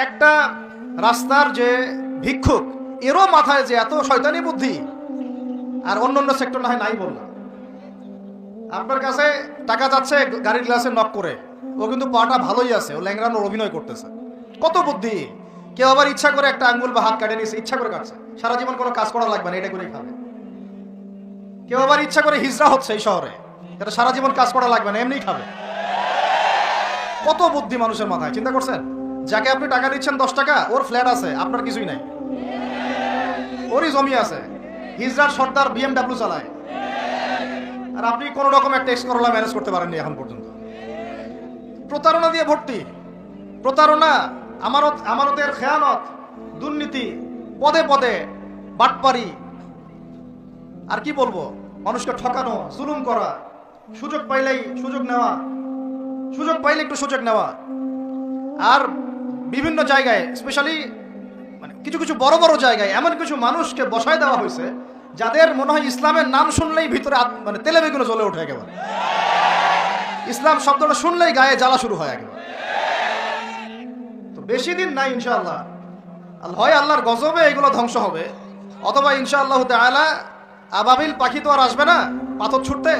একটা রাস্তার যে ভিক্ষুক, এরও মাথায় যে এত শয়তানি বুদ্ধি, আর অন্য অন্য সেক্টর না হয় নাই বললাম। আপনার কাছে টাকা যাচ্ছে গাড়ির গ্লাসে নক করে, ও কিন্তু পাটা ভালোই আছে, ও ল্যাংড়ানোর অভিনয় করতেছে। কত বুদ্ধি! কেউ আবার ইচ্ছা করে একটা আঙ্গুল বা হাত কাটে নিয়েছে, ইচ্ছা করে কাটছে, সারা জীবন কোনো কাজ করা লাগবে না, এটা করেই খাবে। কেউ আবার ইচ্ছা করে হিজড়া হচ্ছে এই শহরে, এটা সারা জীবন কাজ করা লাগবে না, এমনিই খাবে। কত বুদ্ধি মানুষের মাথায়, চিন্তা করছেন? যাকে আপনি টাকা দিচ্ছেন 10 টাকা, ওর ফ্ল্যাট আছে, আপনার কিছুই নাই, ওরই জমি আছে, হিজড়ার সর্দার BMW চালায়, আর আপনি কোন রকম একটা এক্স করলা ম্যানেজ করতে পারেননি এখন পর্যন্ত। প্রতারণা দিয়ে ভর্তি, প্রতারণা, আমানতের খেয়ানত, দুর্নীতি, পদে পদে বাটপারি, আর কি বলবো, মানুষকে ঠকানো, জুলুম করা, সুযোগ পাইলেই সুযোগ নেওয়া, সুযোগ পাইলে একটু সুযোগ নেওয়া। আর বিভিন্ন জায়গায়, স্পেশালি মানে কিছু কিছু বড় বড় জায়গায় এমন কিছু মানুষকে বসায় দেওয়া হয়েছে যাদের মনে হয় ইসলামের নাম শুনলেই ভিতরে মানে তেলে বেগুনে জ্বলে ওঠে একেবারে। ইসলাম শব্দটা শুনলেই গায়ে জ্বালা শুরু হয় একেবারে। তো বেশি দিন নাই ইনশাআল্লাহ, হয় আল্লাহর গজবে এগুলো ধ্বংস হবে, অথবা ইনশাআল্লাহ তাআলা আবাবিল পাখি তো আর আসবে না পাথর ছুটতে।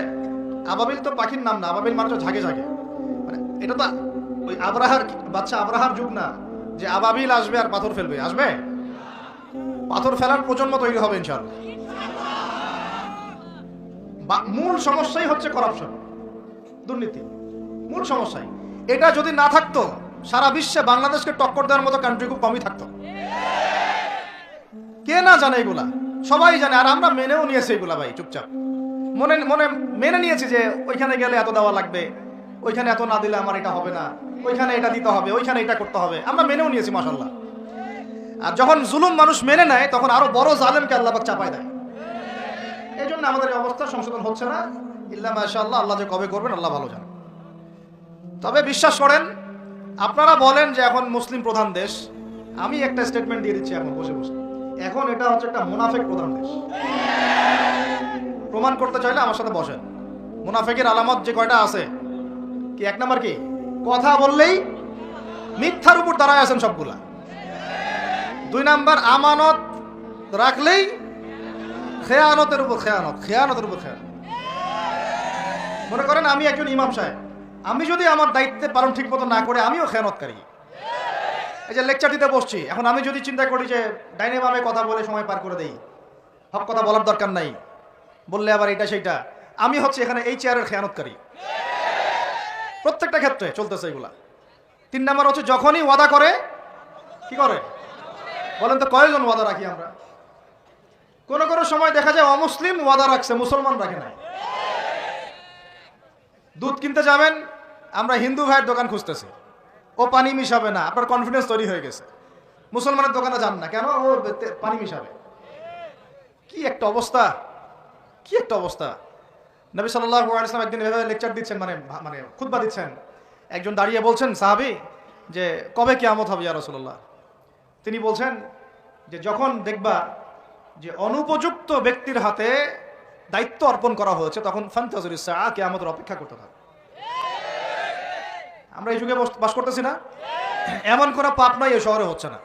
আবাবিল তো পাখির নাম না, আবাবিল মানে ঝাগে ঝাগে, মানে এটা তো ওই আব্রাহার বাচ্চা আব্রাহার যুগ না যে আবাবিল আসবে আর পাথর ফেলবে। আসবে, পাথর ফেলার প্রজন্ম তৈরি হবে ইনশাআল্লাহ। মূল সমস্যাই হচ্ছে করাপশন, দুর্নীতি, মূল সমস্যাই। এটা যদি না থাকতো সারা বিশ্বে বাংলাদেশকে টক্কর দেওয়ার মতো কান্ট্রি খুব কমই থাকতো। কে না জানে এগুলা, সবাই জানে, আর আমরা মেনেও নিয়েছি এগুলা ভাই, চুপচাপ মনে মনে মেনে নিয়েছি যে ওইখানে গেলে এত দেওয়া লাগবে, ওইখানে এত না দিলে আমার এটা হবে না, ওইখানে এটা দিতে হবে, ওইখানে এটা করতে হবে, আমরা মেনেও নিয়েছি মাশাআল্লাহ। আর যখন জুলুম মানুষ মেনে নেয় তখন আরো বড় জালেমকে আল্লাহ পাক চাপায় দেয়। এই জন্য আমাদের এই অবস্থা সংশোধন হচ্ছে না, ইল্লা মাশাআল্লাহ। আল্লাহ যে কবে করবেন আল্লাহ ভালো জানেন। তবে বিশ্বাস করেন, আপনারা বলেন যে এখন মুসলিম প্রধান দেশ, আমি একটা স্টেটমেন্ট দিয়ে দিচ্ছি এখন বসে বসে, এখন এটা হচ্ছে একটা মুনাফিক প্রধান দেশ। প্রমাণ করতে চাইলে আমার সাথে বসেন। মুনাফিকের আলামত যে কয়টা আছে, কি এক নাম্বার কি, কথা বললেই মিথ্যার উপর দাঁড়ায় আছেন সবগুলা। 2 নাম্বার, আমানত রাখলেই খেয়ানতের উপর খেয়ানত, খেয়ানতের উপর খেয়ানত। মনে করেন আমি একজন ইমাম সাহেব, আমি যদি আমার দায়িত্বে পালন ঠিক মতো না করে আমিও খেয়ানতকারী। এই যে লেকচার দিতে বসছি, এখন আমি যদি চিন্তা করি যে ডাইনে বামে কথা বলে সময় পার করে দেই, হক কথা বলার দরকার নাই, বললে আবার এটা সেইটা, আমি হচ্ছে এখানে এই চেয়ারের খেয়ানতকারী। প্রত্যেকটা ক্ষেত্রে চলতেছে এগুলা। 3 নাম্বার হচ্ছে যখনই ওয়াদা করে, কি করে বলেন তো, কয়জন ওয়াদা রাখি আমরা? কোন কোন সময় দেখা যায় অমুসলিম ওয়াদা রাখছে, মুসলমান রাখে নাই। দুধ কিনতে যাবেন, আমরা হিন্দু ভাইয়ের দোকান খুঁজতেছি, ও পানি মিশাবে না, আপনার কনফিডেন্স তৈরি হয়ে গেছে। মুসলমানের দোকানে যান না কেন, ও পানি মিশাবে। কি একটা অবস্থা, কি একটা অবস্থা। নবী সাল্লাল্লাহু আলাইহি ওয়াসাল্লাম একদিন এভাবে লেকচার দিচ্ছেন, মানে খুতবা দিচ্ছেন, একজন দাঁড়িয়ে বলছেন সাহাবী যে কবে কিয়ামত হবে ইয়া রাসূলুল্লাহ? তিনি বলছেন যে যখন দেখবা যে অনুপযুক্ত ব্যক্তির হাতে দায়িত্ব অর্পণ করা হয়েছে, তখন ফান্তাযিরুস সাআ, কিয়ামতের অপেক্ষা করতে থাকো। আমরা এই যুগে বাস করতেছি না? এমন কোনো পাপ নাই এই শহরে হচ্ছে না।